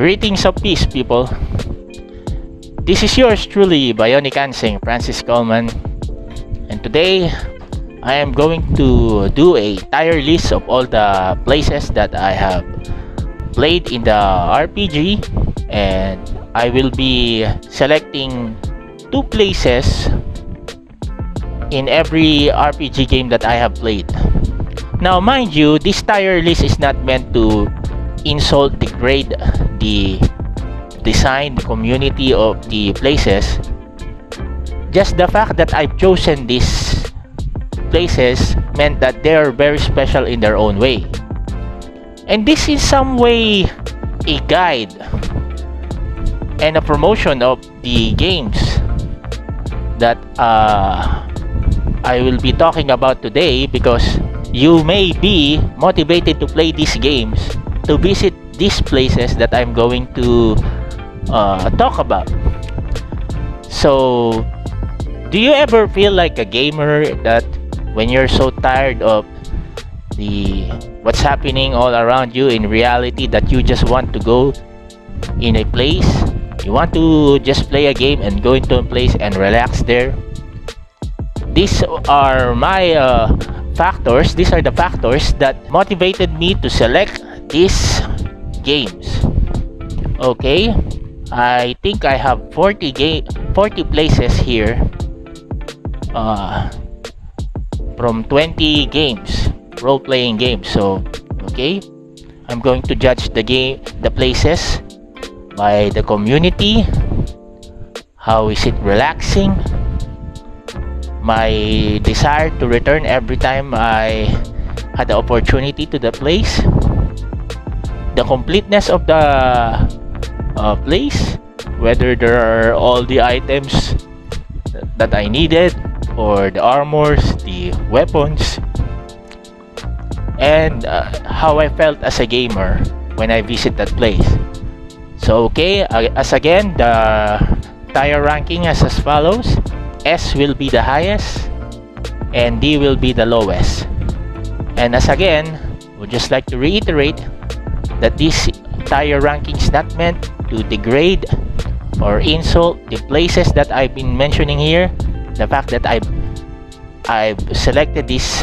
Greetings of peace, people. This is yours truly, Bionic Anseng, Francis Coleman. And today, I am going to do a tier list of all the places that I have played in the RPG. And I will be selecting 2 places in every RPG game that I have played. Now, mind you, this tier list is not meant to insult, degrade the design, the community of the places. Just the fact that I've chosen these places meant that they are very special in their own way. And this is some way a guide and a promotion of the games that I will be talking about today, because you may be motivated to play these games, to visit these places that I'm going to talk about. So, do you ever feel like a gamer that when you're so tired of what's happening all around you in reality, that you just want to go in a place, you want to just play a game and go into a place and relax there? These are my factors. These are the factors that motivated me to select these games. Okay, I think I have 40 places here from 20 games, role-playing games. So okay, I'm going to judge the places by the community. How is it relaxing? My desire to return every time I had the opportunity to the place. The completeness of the place, whether there are all the items that I needed, or the armors, the weapons, and how I felt as a gamer when I visit that place. So okay, as again, the tier ranking is as follows. S will be the highest and D will be the lowest. And as again, would just like to reiterate that this tier ranking is not meant to degrade or insult the places that I've been mentioning here. The fact that I've selected this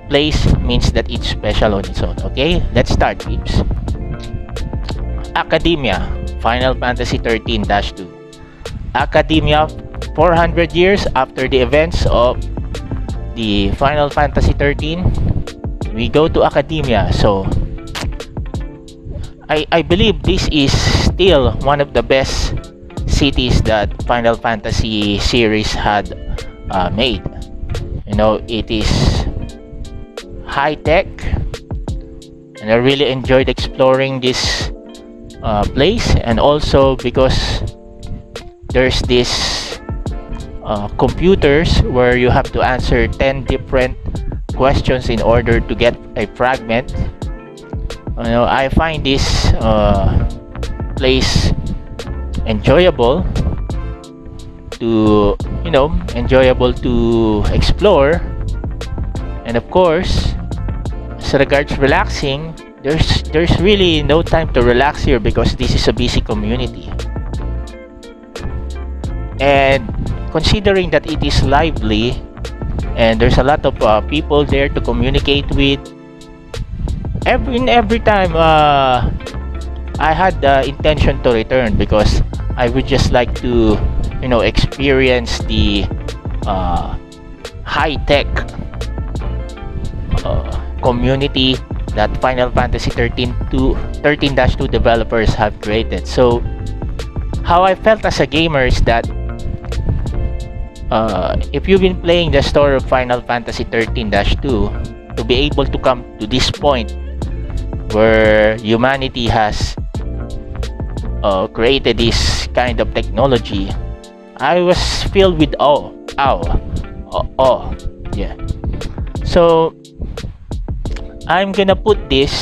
place means that it's special on its own. Okay, let's start, peeps. Academia, Final Fantasy 13-2. Academia, 400 years after the events of the Final Fantasy 13, we go to Academia. So I believe this is still one of the best cities that Final Fantasy series had made. You know, it is high tech, and I really enjoyed exploring this place. And also because there's this computers where you have to answer 10 different questions in order to get a fragment. You know, I find this place enjoyable to explore. And of course, as regards relaxing, there's really no time to relax here, because this is a busy community. And considering that it is lively and there's a lot of people there to communicate with, every time I had the intention to return, because I would just like to experience the high-tech community that Final Fantasy 13-2 developers have created. So how I felt as a gamer is that if you've been playing the story of Final Fantasy 13-2, to be able to come to this point where humanity has created this kind of technology, I was filled with awe. Yeah. So I'm gonna put this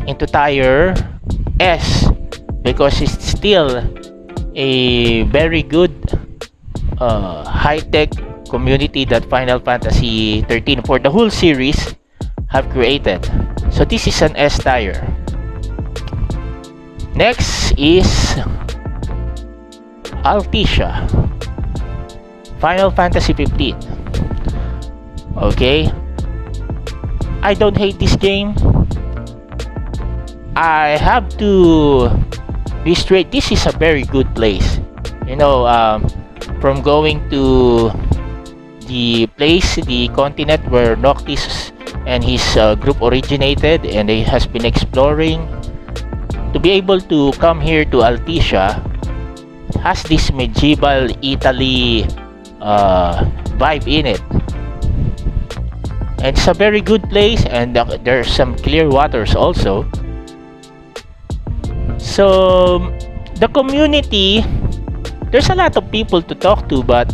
into tier S, because it's still a very good high-tech community that Final Fantasy 13 for the whole series have created. So this is an S tier. Next is Altissia, Final Fantasy 15. Okay, I don't hate this game. I have to be straight. This is a very good place. You know, from going to the place, the continent where Noctis and his group originated, and he has been exploring, to be able to come here to Altissia, has this medieval Italy vibe in it. And it's a very good place, and there's some clear waters also. So the community, there's a lot of people to talk to, but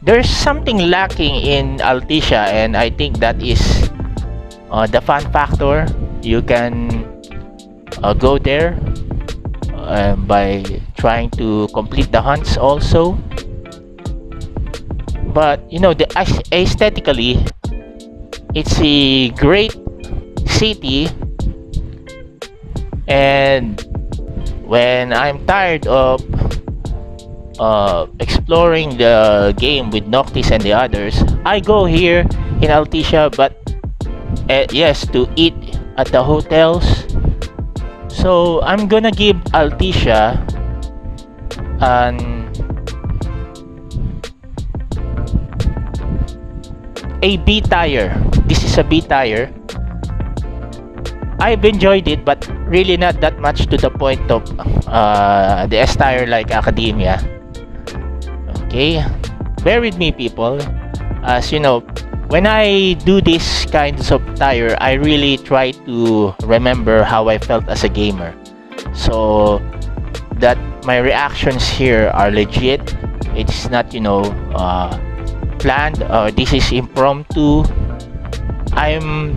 there's something lacking in Altissia, and I think that is the fun factor. You can go there by trying to complete the hunts also. But you know, aesthetically, it's a great city, and when I'm tired of exploring the game with Noctis and the others, I go here in Altissia, but yes, to eat at the hotels. So I'm gonna give Altissia a B tier. This is a B tier. I've enjoyed it, but really not that much to the point of the S tier like Academia. Okay, bear with me, people. As you know, when I do this kinds of tier, I really try to remember how I felt as a gamer, so that my reactions here are legit. It's not, you know, planned. This is impromptu. I'm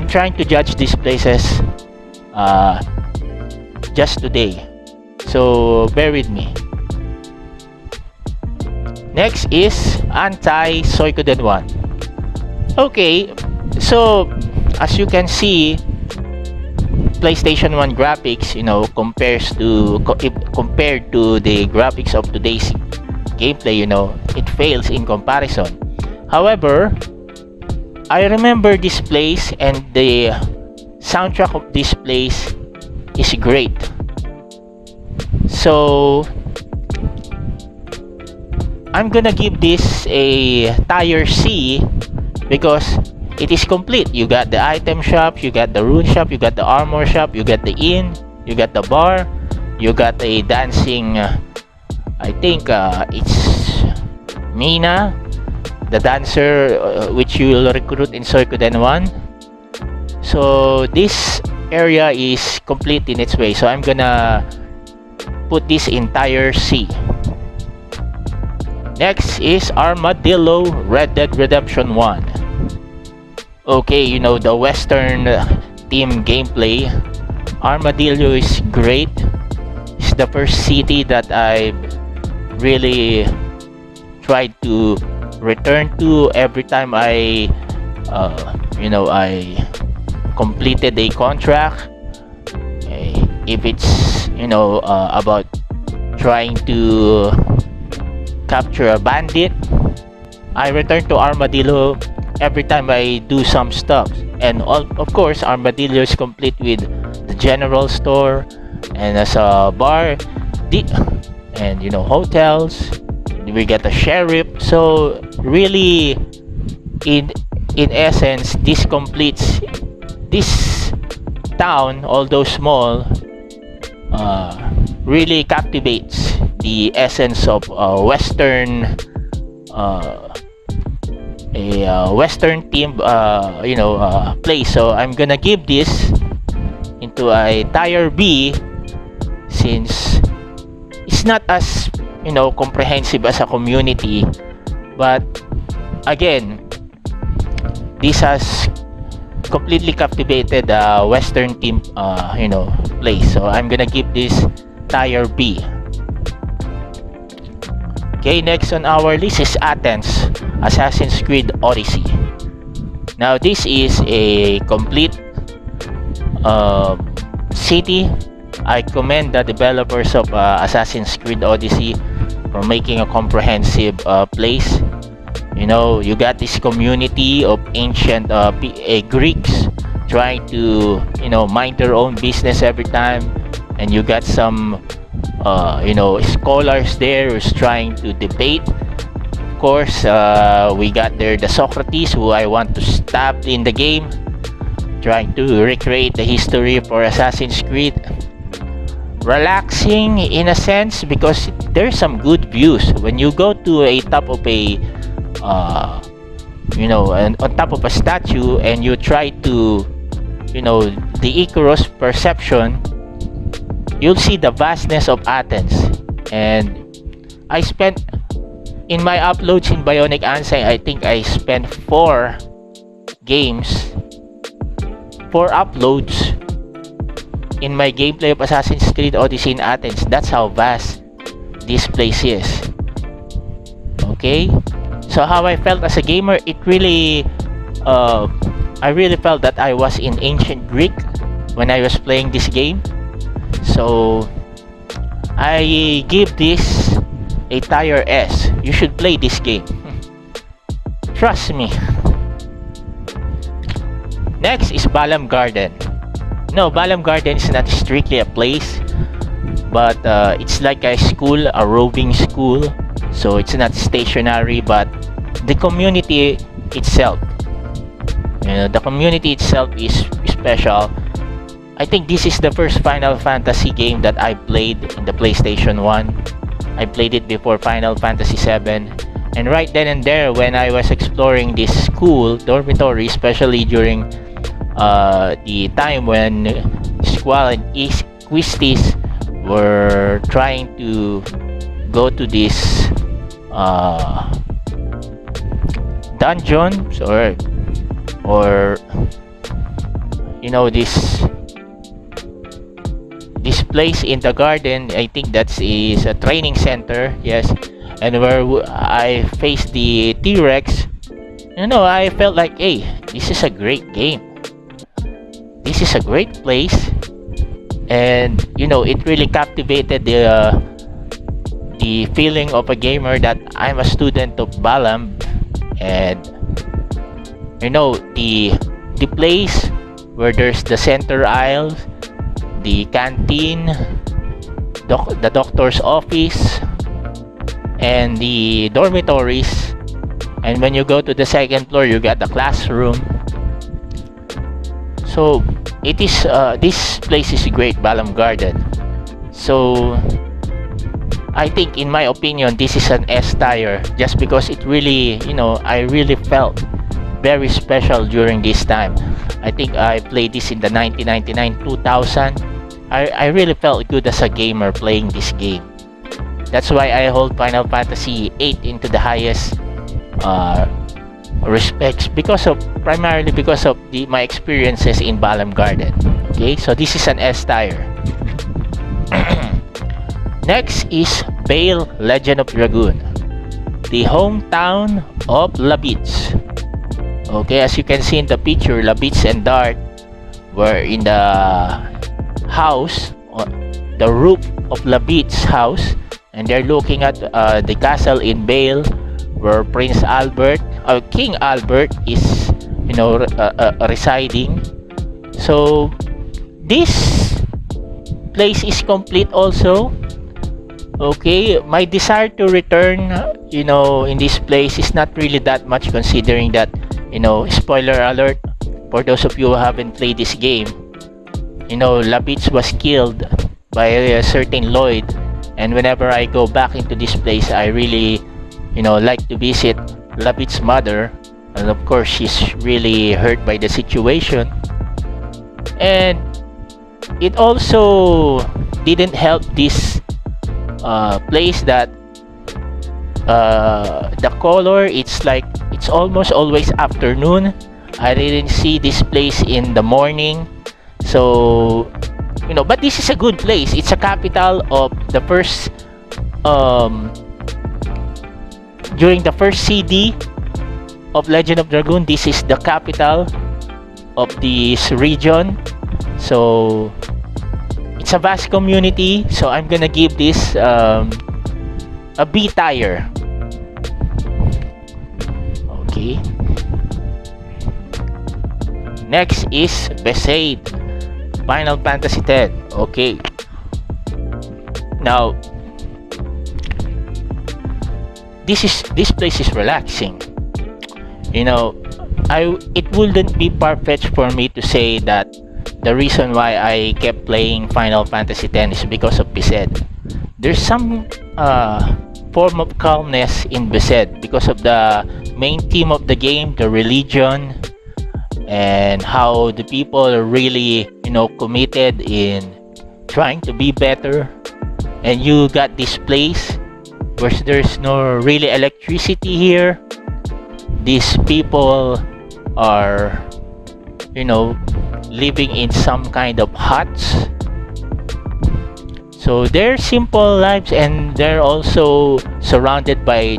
trying to judge these places just today, so bear with me. Next is Anti-Suikoden 1. Okay, so as you can see, PlayStation 1 graphics, you know, compared to the graphics of today's gameplay, you know, it fails in comparison. However, I remember this place, and the soundtrack of this place is great. So I'm gonna give this a tier C because it is complete. You got the item shop, you got the rune shop, you got the armor shop, you got the inn, you got the bar, you got a dancing, I think it's Mina, the dancer, which you will recruit in Suikoden 1. So this area is complete in its way, so I'm gonna put this in tier C. Next is Armadillo Red Dead Redemption 1. Okay, you know, the Western team gameplay. Armadillo is great. It's the first city that I really tried to return to every time I completed a contract. If it's, you know, about trying to capture a bandit, I return to Armadillo every time I do some stuff. And of course, Armadillo is complete with the general store, and as a bar, and you know, hotels. We get a sheriff. So really, in essence, this completes this town, although small, really captivates the essence of Western Western team place. So I'm gonna give this into a tier B, since it's not as, you know, comprehensive as a community, but again, this has completely captivated the Western team place. So I'm gonna give this tier B. Okay, next on our list is Athens, Assassin's Creed Odyssey. Now this is a complete city. I commend the developers of Assassin's Creed Odyssey for making a comprehensive place. You got this community of ancient Greeks trying to mind their own business every time, and you got some scholars there who's trying to debate. Of course, we got there the Socrates, who I want to stab in the game, trying to recreate the history for Assassin's Creed. Relaxing in a sense because there's some good views when you go to a top of a and on top of a statue, and you try to the Icarus perception. You'll see the vastness of Athens. And I spent in my uploads in Bionic Anseng, I think I spent 4 uploads in my gameplay of Assassin's Creed Odyssey in Athens. That's how vast this place is. Okay, so how I felt as a gamer, it really I really felt that I was in ancient Greek when I was playing this game. So I give this a tier S. You should play this game. Trust me. Next is Balam Garden. No, Balam Garden is not strictly a place, but it's like a school, a roving school. So it's not stationary, but the community itself, the community itself is special. I think this is the first Final Fantasy game that I played in the PlayStation 1. I played it before Final Fantasy 7, and right then and there, when I was exploring this school dormitory, especially during the time when Squall and Quistis were trying to go to this dungeons or this place in the garden. I think that is a training center, yes, and where I faced the T-Rex. I felt like, hey, this is a great game, this is a great place, and it really captivated the feeling of a gamer that I'm a student of Balam. And the place where there's the center aisle, the canteen, the doctor's office, and the dormitories. And when you go to the second floor, you got the classroom. So it is this place is great, Balam Garden. So I think, in my opinion, this is an S tier, just because it really, I really felt very special during this time. I think I played this in the 1999, 2000. I really felt good as a gamer playing this game. That's why I hold Final Fantasy 8 into the highest respects, primarily because of my experiences in Balam Garden. Okay, so this is an S tier. Next is Bale, Legend of Dragoon, the hometown of Labits. Okay, as you can see in the picture, Labits and Dart were in the house, the roof of Labits' house, and they're looking at the castle in Bale, where Prince Albert, King Albert, is residing. So this place is complete also. Okay, my desire to return in this place is not really that much, considering that spoiler alert for those of you who haven't played this game, Labits was killed by a certain Lloyd, and whenever I go back into this place, I really like to visit Labits' mother, and of course she's really hurt by the situation. And it also didn't help this place that the color, it's almost always afternoon. I didn't see this place in the morning. So but this is a good place. It's a capital of the first during the first CD of Legend of Dragoon. This is the capital of this region. So it's a vast community. So I'm gonna give this a B tier. Okay. Next is Besaid, Final Fantasy X. Okay. Now, this place is relaxing. You know, it wouldn't be far-fetched for me to say that the reason why I kept playing Final Fantasy X is because of Besaid. There's some form of calmness in Besaid because of the main theme of the game, the religion, and how the people are really, you know, committed in trying to be better. And you got this place where there's no really electricity here. These people are, you know, living in some kind of huts. So they're simple lives, and they're also surrounded by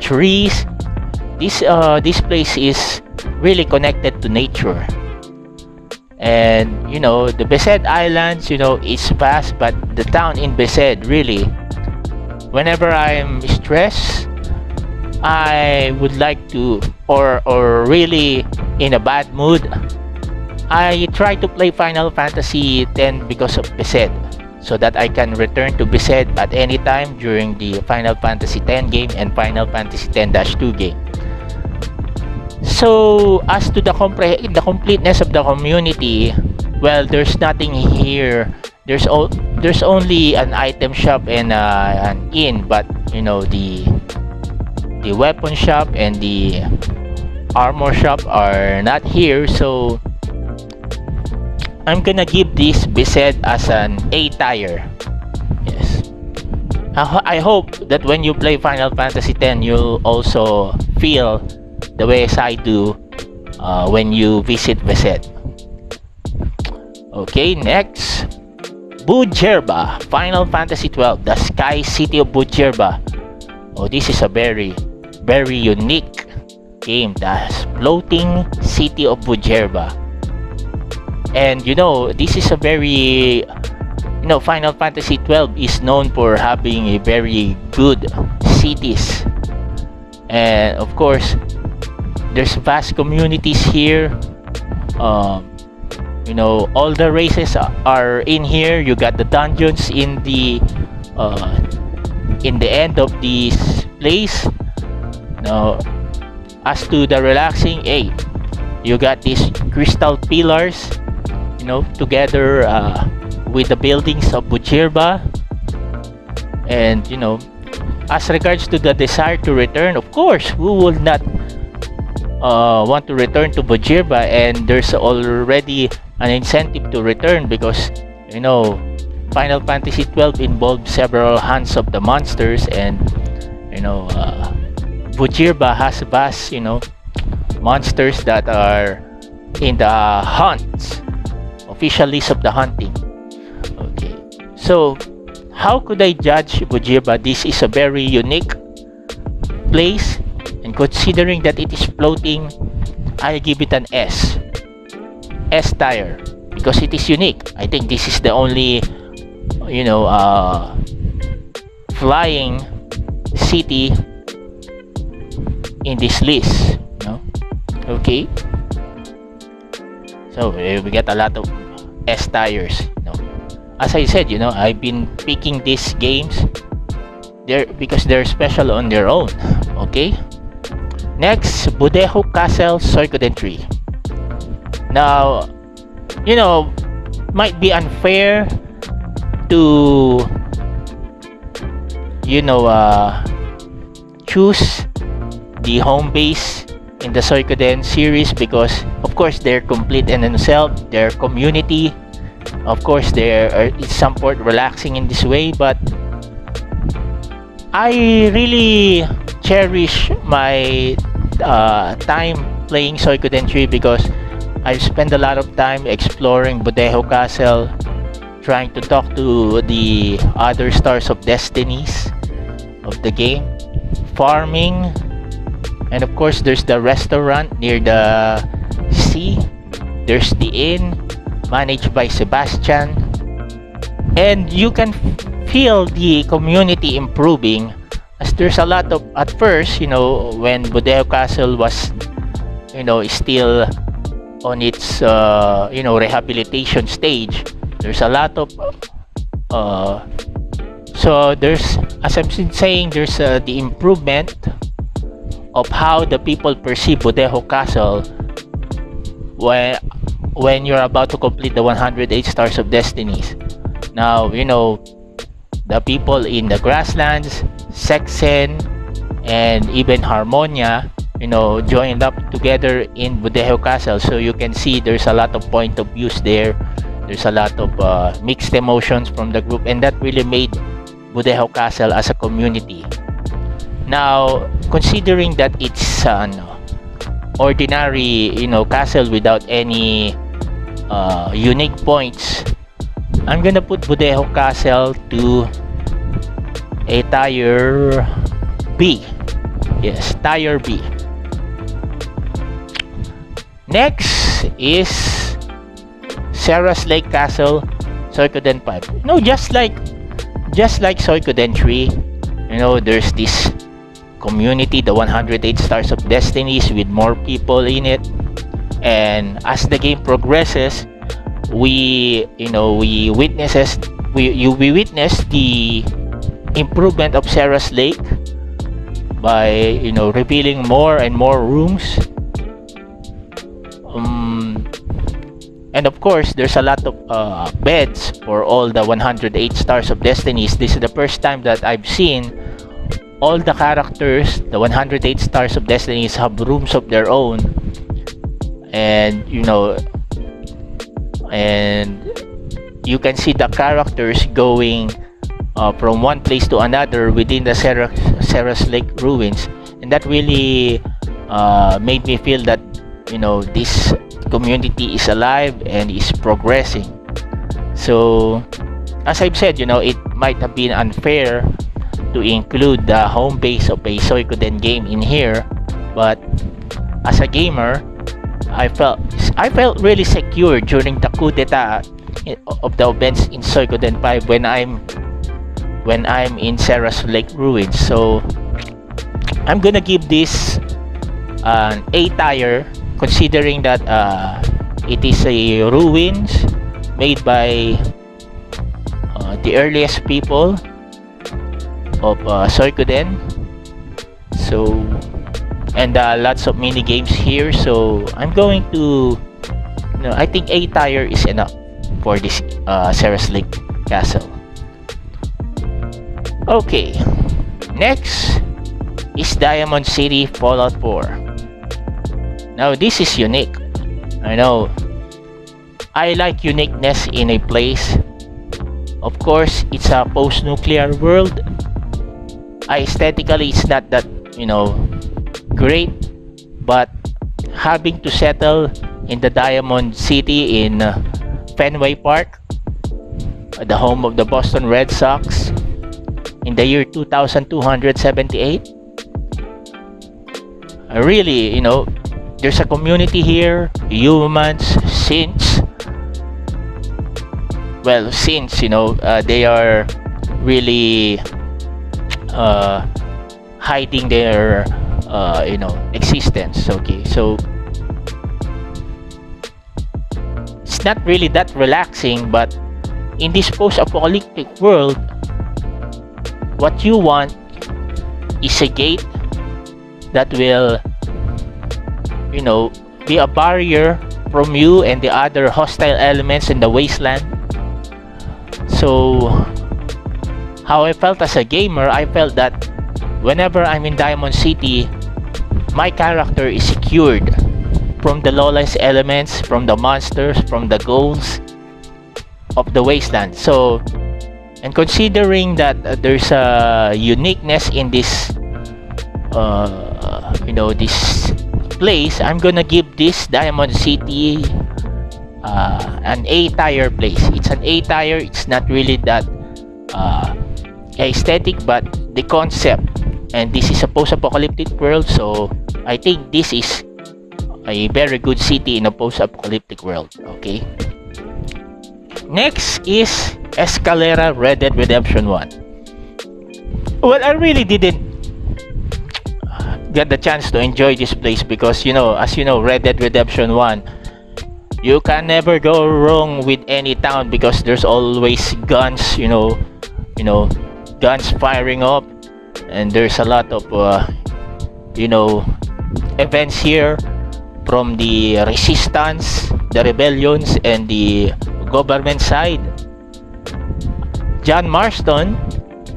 trees. This place is really connected to nature. And you know, the Besaid Islands, you know, it's vast, but the town in Besaid, really, whenever I'm stressed, I would like to, or really in a bad mood, I try to play Final Fantasy X because of Besaid, so that I can return to Besaid at any time during the Final Fantasy X game and Final Fantasy X-2 game. So as to the completeness of the community, well, there's nothing here. There's only an item shop and an inn, but you know, the weapon shop and the armor shop are not here. So I'm gonna give this Besaid as an A tier. Yes. I hope that when you play Final Fantasy X, you'll also feel the way as I do when you visit Besaid. Okay, next, Bujerba, Final Fantasy XII, the Sky City of Bujerba. Oh, this is a very unique game, the floating city of Bujerba. And you know, this is a very, you know, Final Fantasy XII is known for having a very good cities, and of course there's vast communities here. You know, all the races are in here. You got the dungeons in the end of this place. Now, as to the relaxing, you got these crystal pillars, you know, together with the buildings of Bujerba. And you know, as regards to the desire to return, of course, who would not want to return to Bujerba? And there's already an incentive to return because, you know, Final Fantasy XII involved several hunts of the monsters, and you know, Bujerba has vast, you know, monsters that are in the hunts, official list of the hunting. Okay, so how could I judge Bujerba? This is a very unique place, and considering that it is floating, I give it an S tier because it is unique. I think this is the only, you know, flying city in this list, you know? Okay, so we get a lot of S tiers, you know. As I said, you know, I've been picking these games there because they're special on their own. Okay, next, Budeho Castle Suikoden 3. Now, you know, might be unfair to, you know, choose the home base in the Suikoden series because of course they're complete in themselves, their community, of course there is somewhat relaxing in this way, but I really cherish my time playing Suikoden 3 because I've spent a lot of time exploring Budeho Castle, trying to talk to the other stars of destinies of the game, farming, And of course, there's the restaurant near the sea. There's the inn managed by Sebastian. And you can feel the community improving, as there's a lot of, at first, when Budejo Castle was, still on its, rehabilitation stage, there's a lot of, so there's, as I'm saying, there's the improvement of how the people perceive Budejo Castle when you're about to complete the 108 Stars of Destinies. Now, the people in the grasslands, Sexen, and even Harmonia, joined up together in Budejo Castle. So you can see there's a lot of point of views there. There's a lot of mixed emotions from the group, and that really made Budejo Castle as a community. Now, considering that it's an ordinary, castle without any unique points, I'm gonna put Budejo Castle to a tier B. Yes, tier B. Next is Sarah's Lake Castle, Suikoden 5. Just like Suikoden 3, there's this community, the 108 Stars of Destinies, with more people in it. And as the game progresses, we witness the improvement of Sarah's Lake by revealing more and more rooms. And of course, there's a lot of beds for all the 108 Stars of Destinies. This is the first time that I've seen all the characters, the 108 Stars of Destinies, have rooms of their own. And you can see the characters going from one place to another within the Sarah's Lake ruins, and that really made me feel that this community is alive and is progressing. So as I've said, it might have been unfair to include the home base of a Suikoden game in here, but as a gamer, I felt really secure during the coup d'etat of the events in Suikoden 5 when I'm in Sarah's Lake ruins. So I'm gonna give this an A tier, considering that it is a ruins made by the earliest people of Suikoden. So, and lots of mini games here. So I'm going to, I think A tier is enough for this Sarah's Lake Castle. Okay, next is Diamond City Fallout 4. Now this is unique. I know I like uniqueness in a place. Of course, it's a post-nuclear world. Aesthetically, it's not that great, but having to settle in the Diamond City in Fenway Park, the home of the Boston Red Sox, in the year 2278, really, there's a community here, humans, since they are really hiding their existence. Okay, so it's not really that relaxing, but in this post-apocalyptic world, what you want is a gate that will be a barrier from you and the other hostile elements in the wasteland. So how I felt as a gamer, I felt that whenever I'm in Diamond City, my character is secured from the lawless elements, from the monsters, from the ghouls of the wasteland. So, and considering that there's a uniqueness in this this place, I'm gonna give this Diamond City an A tier place. It's an A tier. It's not really that aesthetic, but the concept, and this is a post-apocalyptic world, so I think this is a very good city in a post-apocalyptic world. Okay. Next is Escalera Red Dead Redemption 1. Well, I really didn't get the chance to enjoy this place because, as you know, Red Dead Redemption 1, you can never go wrong with any town because there's always guns, guns firing up, and there's a lot of events here from the resistance, the rebellions, and the government side. John Marston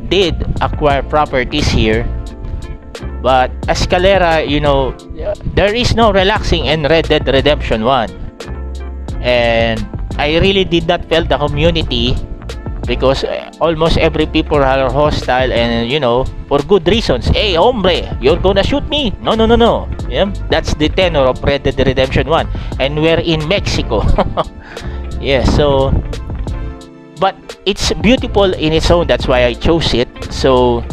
did acquire properties here, but Escalera, there is no relaxing in Red Dead Redemption 1, and I really did not feel the community because almost every people are hostile, and for good reasons. Hey, hombre, you're gonna shoot me? No. Yeah, that's the tenor of Red Dead Redemption 1, and we're in Mexico. Yeah, so but it's beautiful in its own, that's why I chose it. So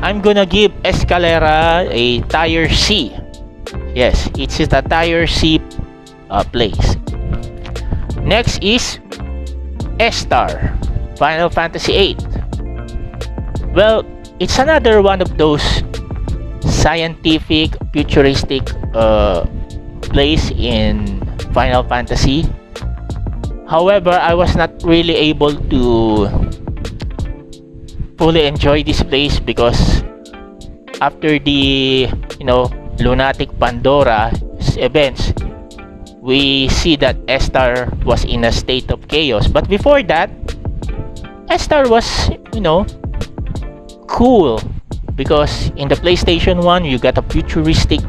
I'm gonna give Escalera a tier C. Yes, it's a tier C place. Next is S-Star, Final Fantasy VIII. Well, it's another one of those scientific, futuristic place in Final Fantasy. However, I was not really able to fully enjoy this place because after the lunatic Pandora events, we see that S-Star was in a state of chaos. But before that, S-Star was cool because in the PlayStation 1 you got a futuristic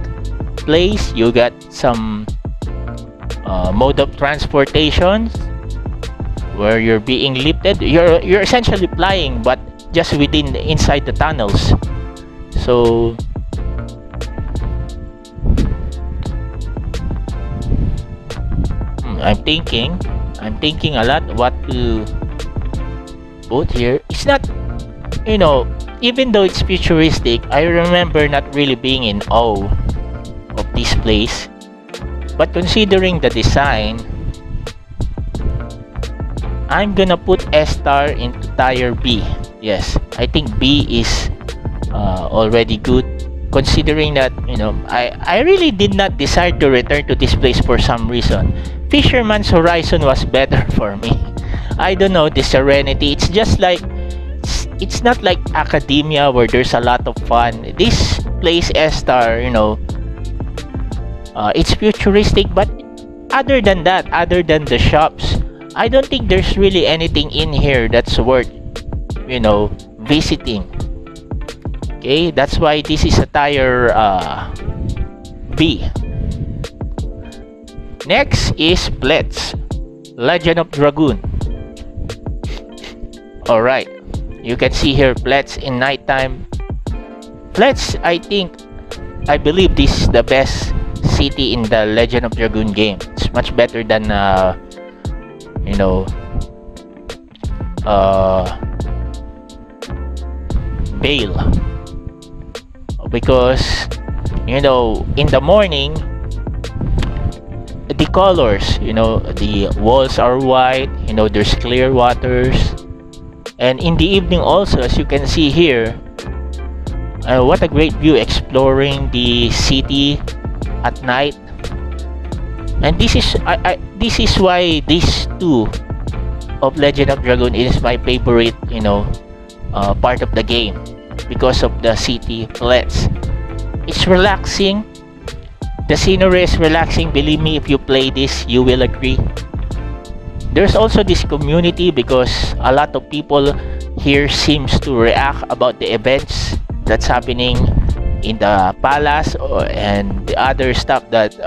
place, you got some mode of transportation where you're being lifted. You're essentially flying, but just inside the tunnels. So I'm thinking a lot what to put here. It's not, even though it's futuristic, I remember not really being in awe of this place. But considering the design, I'm gonna put S-Star into tier B. Yes, I think B is already good, considering that I really did not desire to return to this place for some reason. Fisherman's Horizon was better for me. I don't know, the serenity. It's just like it's not like academia where there's a lot of fun. This place S-Star, it's futuristic, but other than that, other than the shops, I don't think there's really anything in here that's worth visiting. Okay, that's why this is a tier B. Next is Blitz, Legend of Dragoon. Alright, you can see here Blitz in nighttime. Blitz, I believe this is the best city in the Legend of Dragoon game. It's much better than Bale, because in the morning the colors, the walls are white, there's clear waters, and in the evening also, as you can see here, what a great view exploring the city at night. And this is why these two of Legend of Dragoon is my favorite part of the game, because of the city Blitz. It's relaxing. The scenery is relaxing. Believe me, if you play this, you will agree. There's also this community because a lot of people here seems to react about the events that's happening in the palace and the other stuff that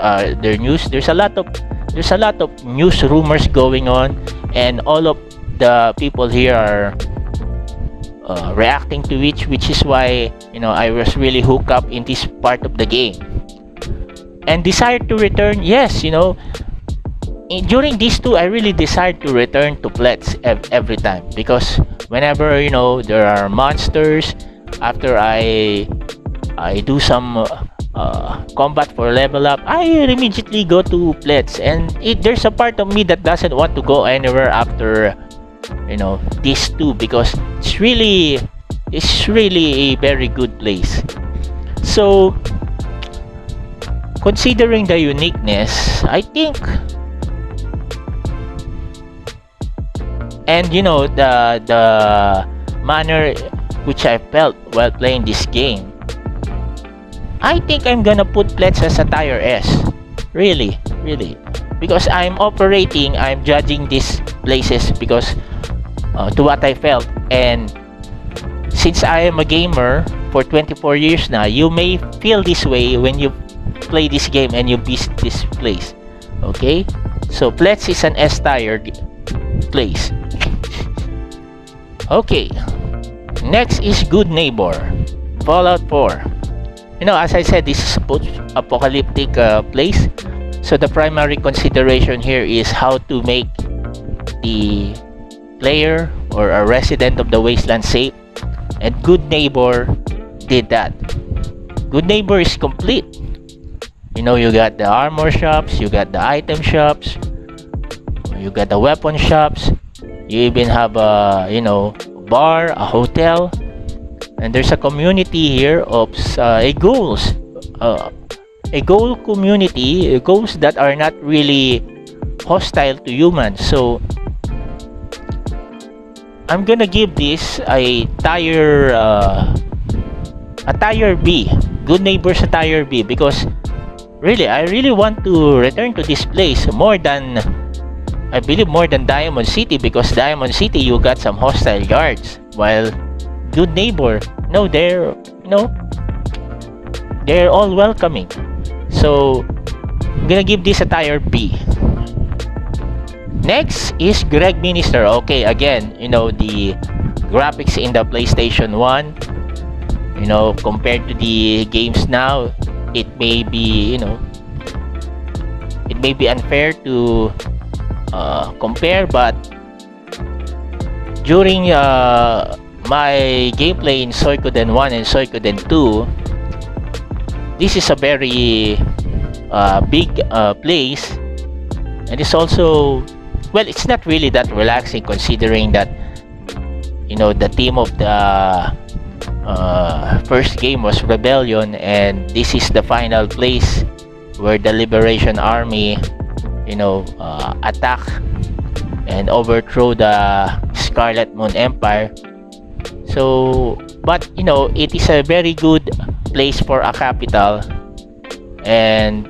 their news. There's a lot of news rumors going on, and all of the people here are reacting to which is why I was really hooked up in this part of the game and desired to return. Yes, during these two, I really desired to return to Blitz every time, because whenever there are monsters, after I do some combat for level up, I immediately go to Plets, and there's a part of me that doesn't want to go anywhere after these two, because it's really a very good place. So considering the uniqueness, I think, and the manner which I felt while playing this game, I think I'm gonna put Plets as a tier S. Really, because I'm judging these places because to what I felt, and since I am a gamer for 24 years now, you may feel this way when you play this game and you visit this place. Okay, so Plets is an S tier place. Okay, next is Good Neighbor, Fallout 4. As I said, this is a post-apocalyptic place. So the primary consideration here is how to make the player or a resident of the wasteland safe. And Good Neighbor did that. Good Neighbor is complete. You got the armor shops, you got the item shops, you got the weapon shops. You even have a bar, a hotel. And there's a community here of a goal community, goals that are not really hostile to humans. So I'm gonna give this a tier B. Good Neighbors a tier B, because I really want to return to this place more than, I believe, more than Diamond City, because Diamond City you got some hostile guards, while Good Neighbor, they're all welcoming. So I'm gonna give this a tier B. Next is Greg Minister. Okay, again, the graphics in the PlayStation 1, compared to the games now, it may be unfair to compare, but during my gameplay in Suikoden 1 and Suikoden 2, this is a very big place, and it's also, well, it's not really that relaxing, considering that the theme of the first game was rebellion, and this is the final place where the Liberation Army attack and overthrow the Scarlet Moon Empire. So, but it is a very good place for a capital, and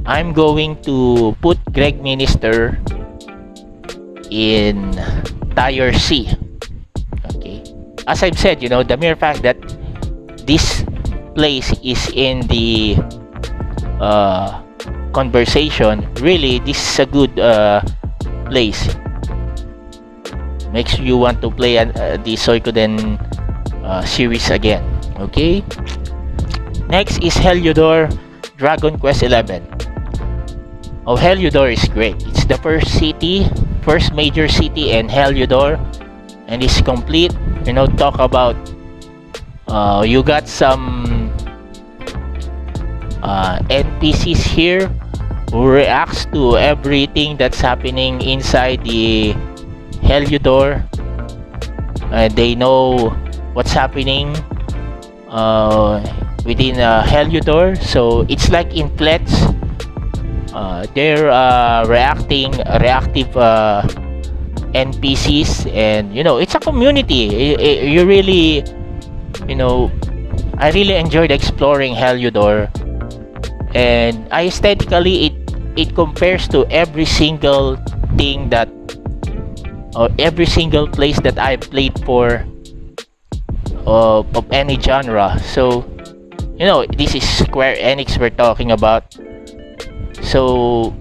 I'm going to put Greg Minister in tier C. Okay, as I've said, the mere fact that this place is in the conversation, really, this is a good place. Makes you want to play the Suikoden series again. Okay, next is Heliodor Dragon Quest 11. Oh, Heliodor is great. It's the first major city in Heliodor, and it's complete. Talk about you got some NPCs here who reacts to everything that's happening inside the Heliodor. They know what's happening within Heliodor. So it's like in Plets, they're reactive NPCs, and it's a community. You really, I really enjoyed exploring Heliodor, and aesthetically it compares to every single thing that, or every single place that I played for of any genre. So this is Square Enix we're talking about, so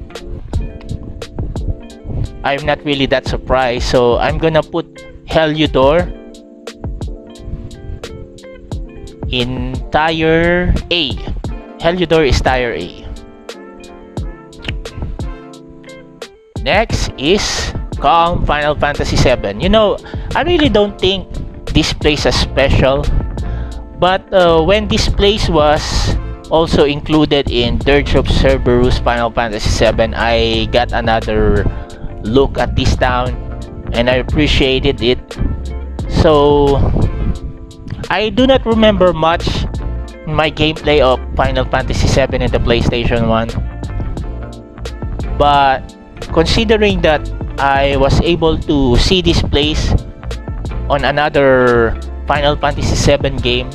I'm not really that surprised. So I'm gonna put Heliodor in tier A. Heliodor is tier A. Next is Calm Final Fantasy VII. I really don't think this place is special, but when this place was also included in Dirge of Cerberus Final Fantasy 7. I got another look at this town and I appreciated it. So I do not remember much in my gameplay of Final Fantasy 7 in the PlayStation 1, but considering that I was able to see this place on another Final Fantasy 7 game,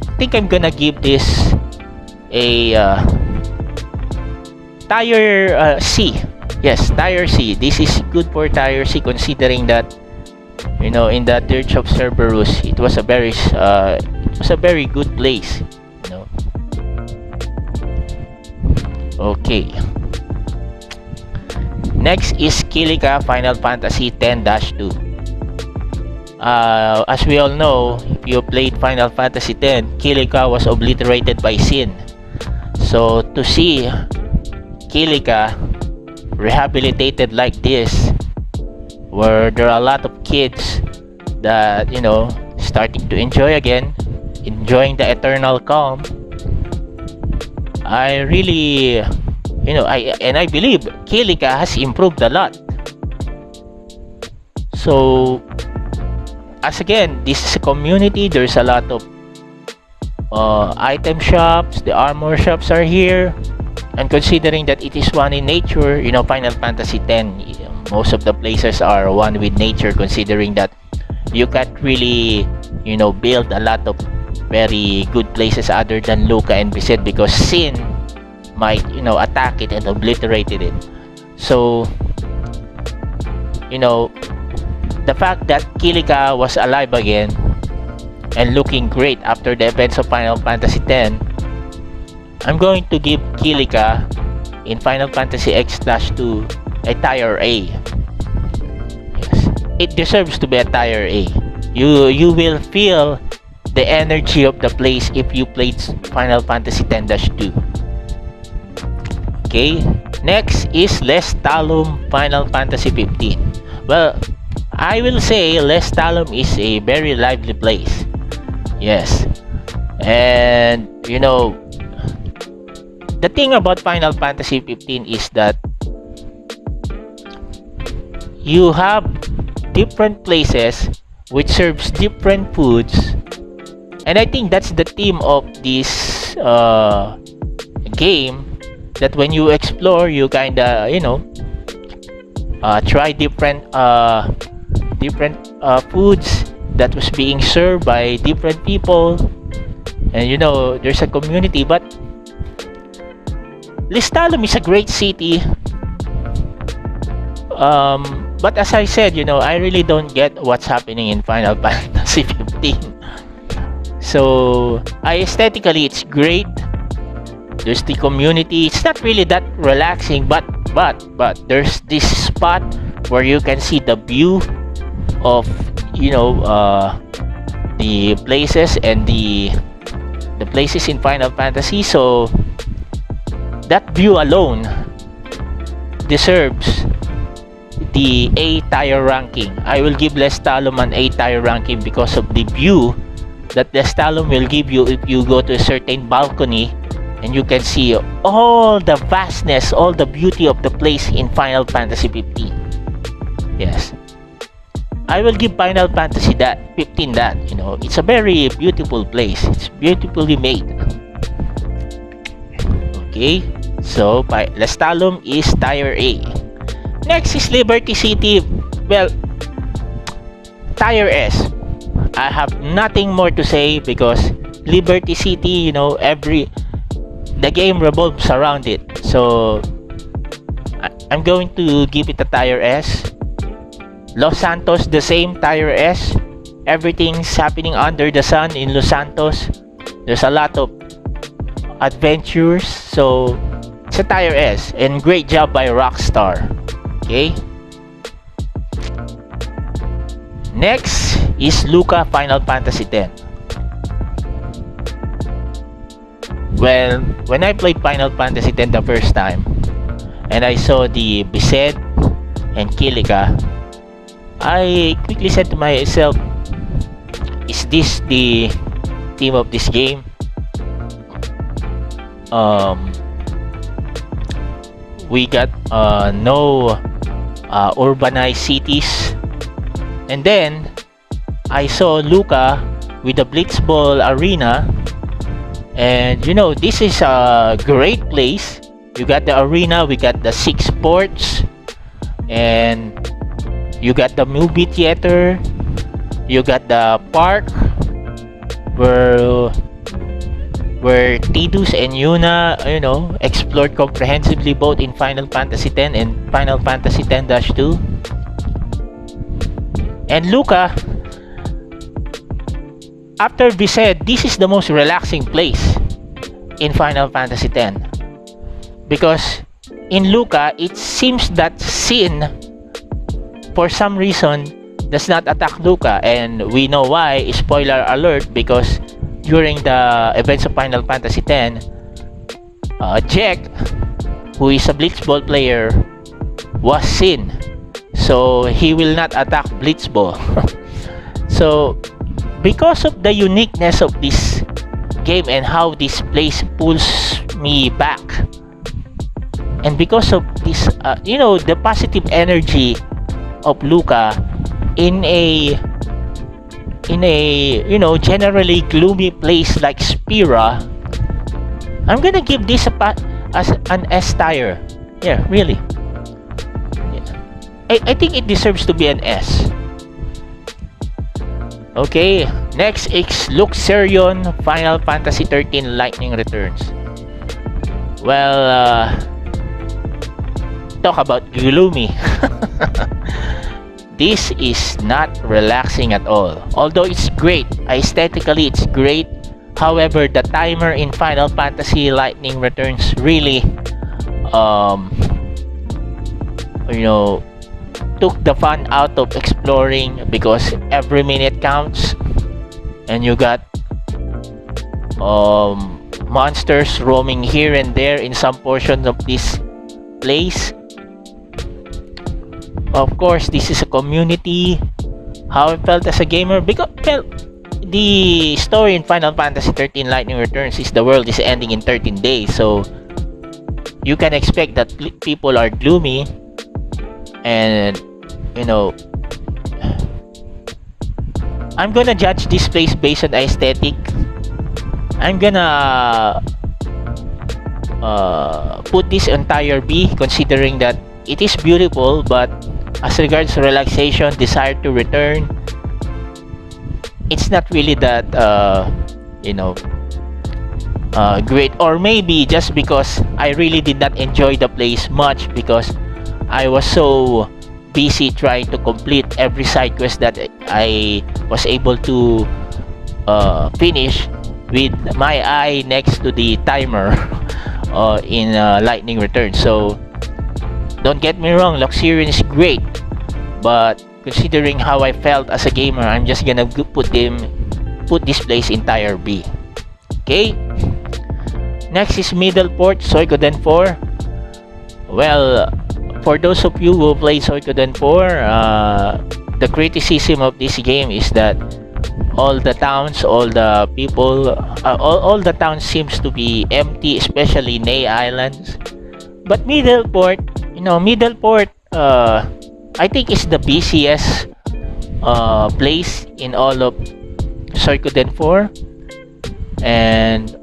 I think I'm gonna give this a tier C. Yes, tier C. This is good for tier C, considering that, you know, in the Dirge of Cerberus, it was a very good place, you know. Okay. Next is Kilika Final Fantasy 10-2. As we all know, if you played Final Fantasy X, Kilika was obliterated by Sin. So to see Kilika rehabilitated like this, where there are a lot of kids that, you know, starting to enjoy again, enjoying the eternal calm, I really, you know, I believe Kilika has improved a lot. So as again, this is a community, there's a lot of item shops, the armor shops are here, and considering that it is one in nature, you know, Final Fantasy X, most of the places are one with nature, considering that you can't really, you know, build a lot of very good places other than Luca and Beset, because Sin might, you know, attack it and obliterated it. So, you know, the fact that Kilika was alive again and looking great after the events of Final Fantasy X, I'm going to give Kilika in Final Fantasy X-2 a tier A. Yes, it deserves to be a tier A. You will feel the energy of the place if you played Final Fantasy X-2. Okay, next is Lestalum Final Fantasy 15. Well, I will say Lestalum is a very lively place. Yes, and you know, the thing about Final Fantasy 15 is that you have different places which serves different foods, and I think that's the theme of this game, that when you explore, you kinda, you know, try different foods that was being served by different people, and you know, there's a community. But Lestalum is a great city, but as I said, you know, I really don't get what's happening in Final Fantasy 15. So aesthetically it's great, there's the community, it's not really that relaxing, but there's this spot where you can see the view of, you know, the places and the places in Final Fantasy. So that view alone deserves the A tier ranking. I will give Lestalum an A tier ranking because of the view that Lestalum will give you if you go to a certain balcony and you can see all the vastness, all the beauty of the place in Final Fantasy 15. Yes, I will give Final Fantasy 15 that, you know, it's a very beautiful place, it's beautifully made. Okay, so Lestalum is tier A. Next is Liberty City. Well, tier S. I have nothing more to say because Liberty City, you know, the game revolves around it. So I'm going to give it a tier S. Los Santos, the same, tier S. Everything's happening under the sun in Los Santos. There's a lot of adventures, so it's a tier S, and great job by Rockstar. Okay, next is Luca Final Fantasy X. Well, when I played Final Fantasy X the first time and I saw the Beset and Kilika, I quickly said to myself, is this the theme of this game? um, we got no urbanized cities. And then I saw Luca with the Blitzball arena, and you know, this is a great place. You got the arena, we got the 6 sports, and you got the movie theater, you got the park where Tidus and Yuna, you know, explored comprehensively both in Final Fantasy X and Final Fantasy X-2. And Luca, after we said, this is the most relaxing place in Final Fantasy X, because in Luca, it seems that Sin, for some reason, does not attack Luca, and we know why. Spoiler alert, because during the events of Final Fantasy X, Jack, who is a Blitzball player, was Sin, so he will not attack Blitzball. So because of the uniqueness of this game and how this place pulls me back, and because of this you know, the positive energy of Luca in a you know, generally gloomy place like Spira, I'm gonna give this as an S tier. Yeah, really. Yeah. I think it deserves to be an S. Okay, next is Luxerion Final Fantasy 13 Lightning Returns. Well, talk about gloomy. This is not relaxing at all. Although it's great, aesthetically it's great. However, the timer in Final Fantasy Lightning Returns really, you know, took the fun out of exploring, because every minute counts, and you got monsters roaming here and there in some portions of this place. Of course, this is a community. How I felt as a gamer, because the story in Final Fantasy 13 Lightning Returns is the world is ending in 13 days, so you can expect that people are gloomy, and you know, I'm gonna judge this place based on aesthetic. I'm gonna put this entire B, considering that it is beautiful, but as regards to relaxation, desire to return, it's not really that you know, great. Or maybe just because I really did not enjoy the place much, because I was so busy trying to complete every side quest that I was able to finish with my eye next to the timer in Lightning Returns. So don't get me wrong, Luxerion is great, but considering how I felt as a gamer, I'm just gonna put this place entire B. Okay. Next is Middleport Suikoden 4. Well, for those of you who played Suikoden 4, the criticism of this game is that all the towns, all the people, all the towns seems to be empty, especially Ney Islands. But Middleport, you know, I think it's the busiest place in all of Suikoden 4, and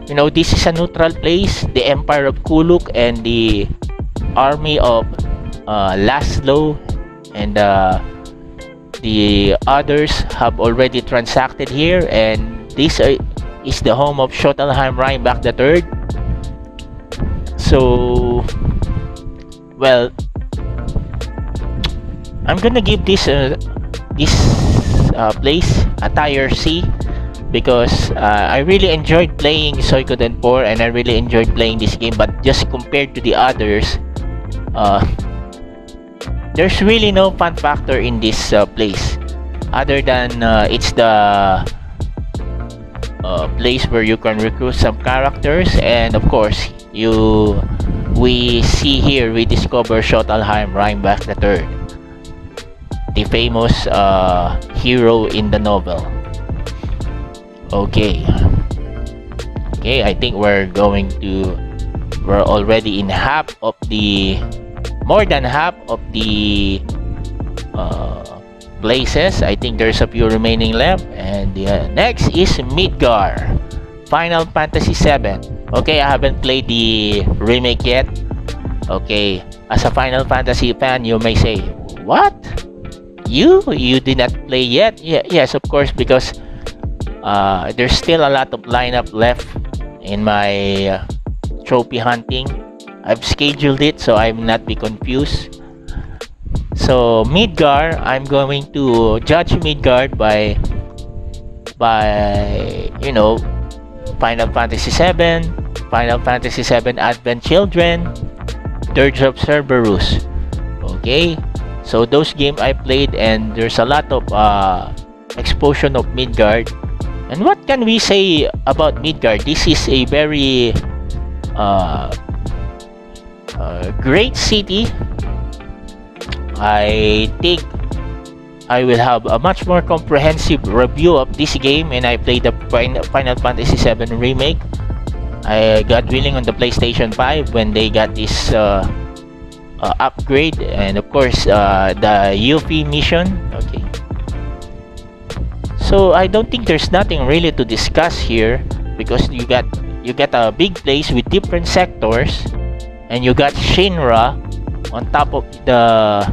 you know, this is a neutral place. The Empire of Kuluk and the army of Laszlo and the others have already transacted here, and this is the home of Jotunheim Rhinebeck III. So, well, I'm gonna give this place a tier C, because I really enjoyed playing Suikoden 4 and I really enjoyed playing this game, but just compared to the others, there's really no fun factor in this place, other than it's the place where you can recruit some characters, and of course we discover Jotunheim Rhinebeck III, the famous hero in the novel. Okay. Okay, I think we're already in half of the, more than half of the places. I think there's a few remaining left. And next is Midgar, Final Fantasy 7. Okay, I haven't played the remake yet. Okay, as a Final Fantasy fan, you may say, what? You did not play yet? Yeah, yes, of course, because there's still a lot of lineup left in my trophy hunting. I've scheduled it so I will not be confused. So Midgar, I'm going to judge Midgar by Final Fantasy 7, Final Fantasy 7 Advent Children, Dirge of Cerberus. Okay, so those games I played, and there's a lot of explosion of Midgard. And what can we say about Midgard? This is a very great city. I think I will have a much more comprehensive review of this game when I play the Final Fantasy 7 remake. I got willing on the PlayStation 5 when they got this upgrade, and of course the Yuffie mission. Okay, so I don't think there's nothing really to discuss here, because you got a big place with different sectors, and you got Shinra on top of the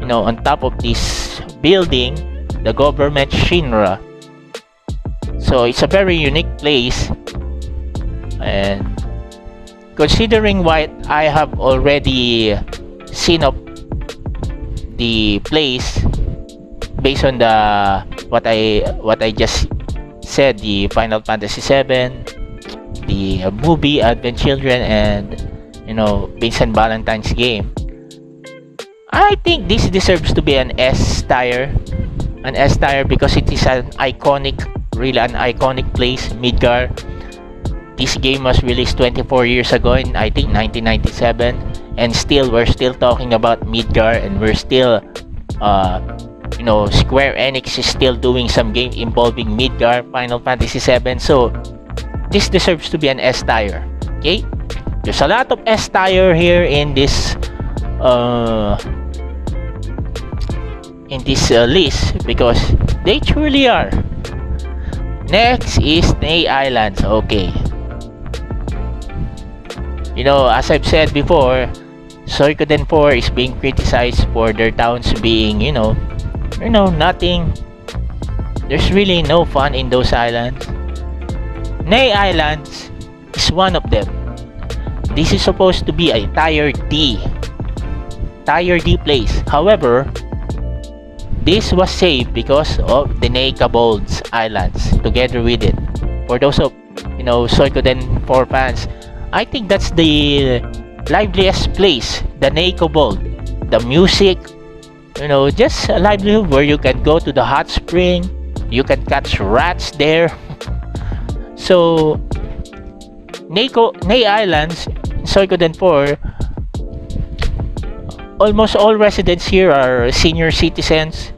on top of this building, the government Shinra. So it's a very unique place, and considering what I have already seen of the place, based on what I just said, the Final Fantasy 7, the movie Advent Children, and Vincent Valentine's game, I think this deserves to be an S tier, because it is really an iconic place, Midgar. This game was released 24 years ago in, I think, 1997, and we're still talking about Midgar, and we're still Square Enix is still doing some game involving Midgar, Final Fantasy 7. So this deserves to be an S tier. Okay, there's a lot of S tier here in this list, because they truly are. Next is Ney Islands. Okay, as I've said before, Suikoden 4 is being criticized for their towns being nothing. There's really no fun in those islands. Ney Islands is one of them. This is supposed to be a tier D place. However, this was saved because of the Ney Kobolds Islands together with it. For those of Suikoden 4 fans, I think that's the liveliest place, the Ney Kobold. The music, just a livelihood where you can go to the hot spring, you can catch rats there. So Ney Islands, Suikoden 4, almost all residents here are senior citizens.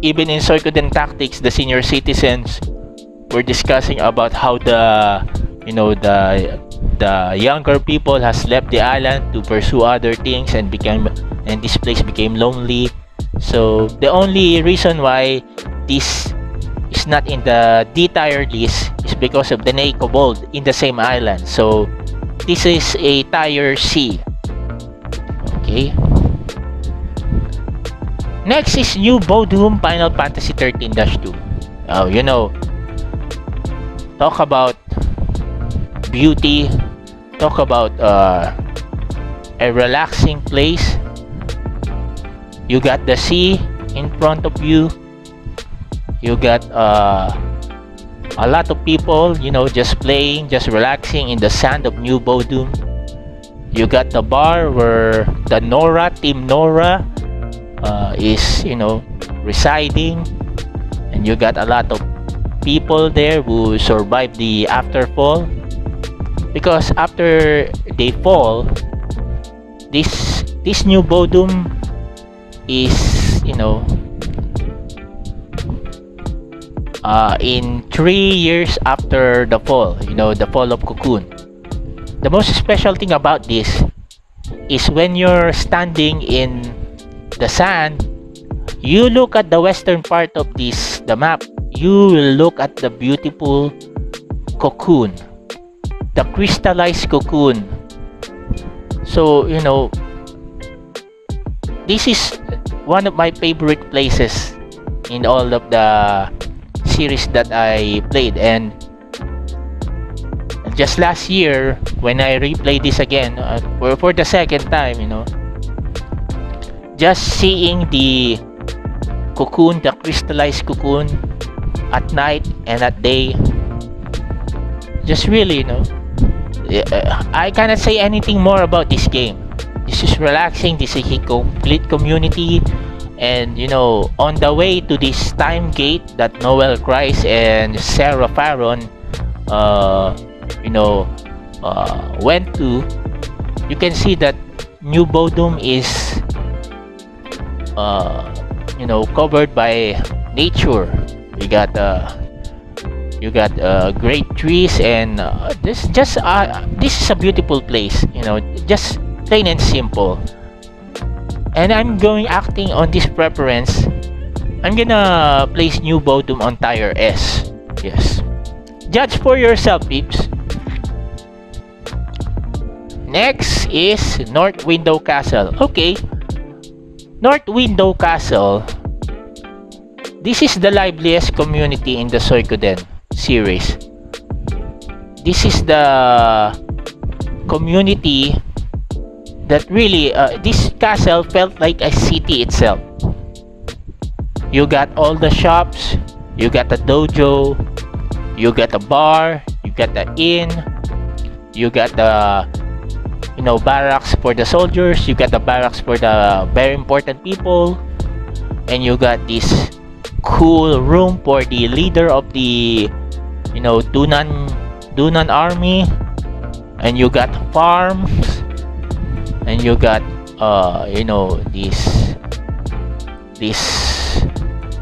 Even in Suikoden Tactics, the senior citizens were discussing about how the younger people has left the island to pursue other things, and this place became lonely. So the only reason why this is not in the D tier list is because of the Ney Kobold in the same island. So this is a tier C. Okay. Next is New Bodhum Final Fantasy 13-2. Talk about beauty, talk about a relaxing place. You got the sea in front of you. You got a lot of people, just playing, just relaxing in the sand of New Bodhum. You got the bar where the Team Nora is residing, and you got a lot of people there who survived the afterfall, because after they fall, this New Bodhum is in 3 years after the fall, the fall of Cocoon. The most special thing about this is when you're standing in the sand, you look at the western part of the map, you will look at the beautiful cocoon, the crystallized cocoon. So this is one of my favorite places in all of the series that I played. And just last year when I replayed this again for the second time, just seeing the cocoon, the crystallized cocoon at night and at day, just really, I cannot say anything more about this game. This is relaxing. This is a complete community. And on the way to this time gate that Noel Christ and Sarah Farron went to, you can see that New Bodom is covered by nature. You got great trees, and this is a beautiful place, just plain and simple. And I'm acting on this preference. I'm gonna place New Bodom on tier S. Yes, judge for yourself, peeps. Next is North Window Castle. Okay, North Window Castle, this is the liveliest community in the Suikoden series. This is the community that really, this castle felt like a city itself. You got all the shops, you got the dojo, you got a bar, you got the inn, you got the barracks for the soldiers, you got the barracks for the very important people, and you got this cool room for the leader of the Dunan army, and you got farms, and you got this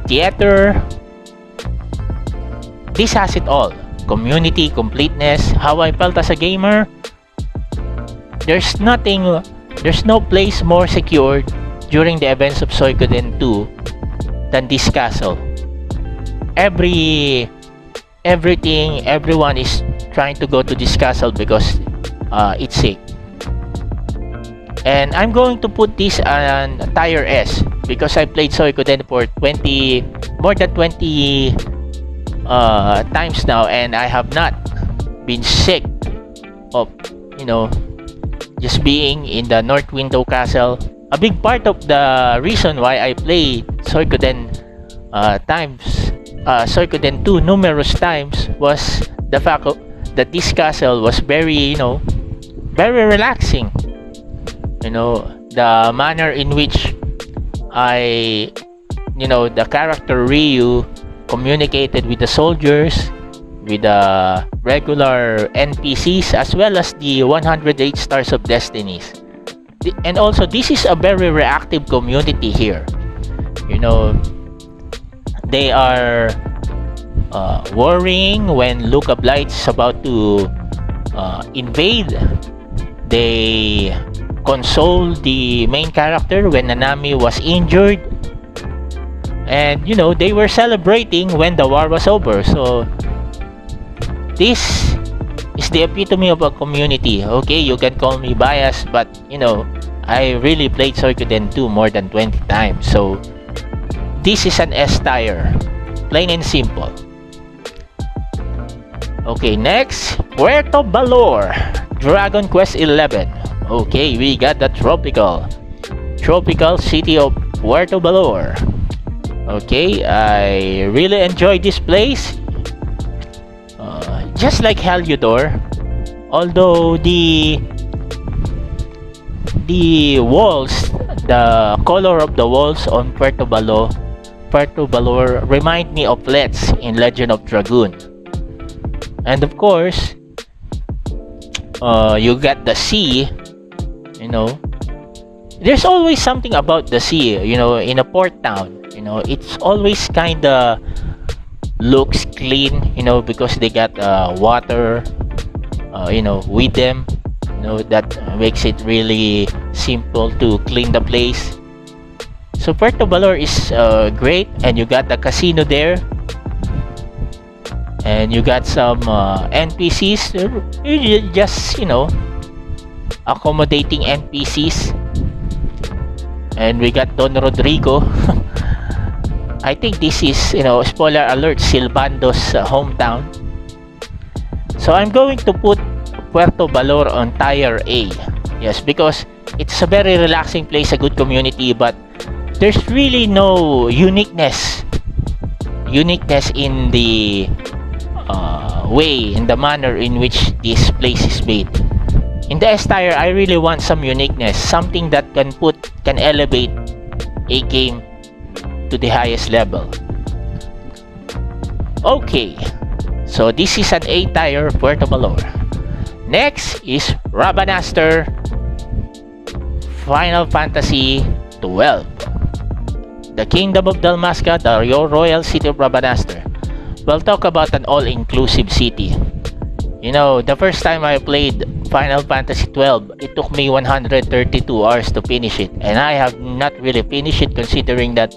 theater. This has it all. Community, completeness. How I felt as a gamer, there's no place more secured during the events of Suikoden 2 than this castle. Everyone is trying to go to this castle because it's safe. And I'm going to put this on tier S because I played Suikoden for more than 20 times now, and I have not been sick of just being in the North Window Castle. A big part of the reason why I played Suikoden Suikoden 2 numerous times was the fact that this castle was very very relaxing. The manner in which the character Ryu communicated with the soldiers, with the regular NPCs, as well as the 108 Stars of Destinies. And also, this is a very reactive community here. They are worrying when Luca Blight is about to invade. They console the main character when Nanami was injured, and they were celebrating when the war was over. So this is the epitome of a community. Okay, you can call me biased, but I really played Suikoden 2 more than 20 times, so this is an S tier, plain and simple. Okay, next, Puerto Valor, Dragon Quest 11. Okay, we got the tropical city of Puerto Valor. Okay, I really enjoyed this place. Just like Heliodor, although the walls, the color of the walls on Puerto Valor remind me of Let's in Legend of Dragoon. And of course, you got the sea. There's always something about the sea, in a port town. It's always kinda looks clean, because they got water, with them, that makes it really simple to clean the place. So Puerto Valor is great, and you got the casino there, and you got some NPCs. You just accommodating NPCs, and we got Don Rodrigo. I think this is, spoiler alert, Silvando's hometown. So I'm going to put Puerto Valor on tier A. Yes, because it's a very relaxing place, a good community, but there's really no uniqueness in the way, in the manner in which this place is made. In the S tier, I really want some uniqueness, something that can elevate a game to the highest level. Okay, so this is an A tier Puerto Valor. Next is Rabanaster Final Fantasy 12. The Kingdom of Dalmasca, the royal city of Rabanaster. We'll talk about an all-inclusive city. The first time I played Final Fantasy 12, it took me 132 hours to finish it, and I have not really finished it, considering that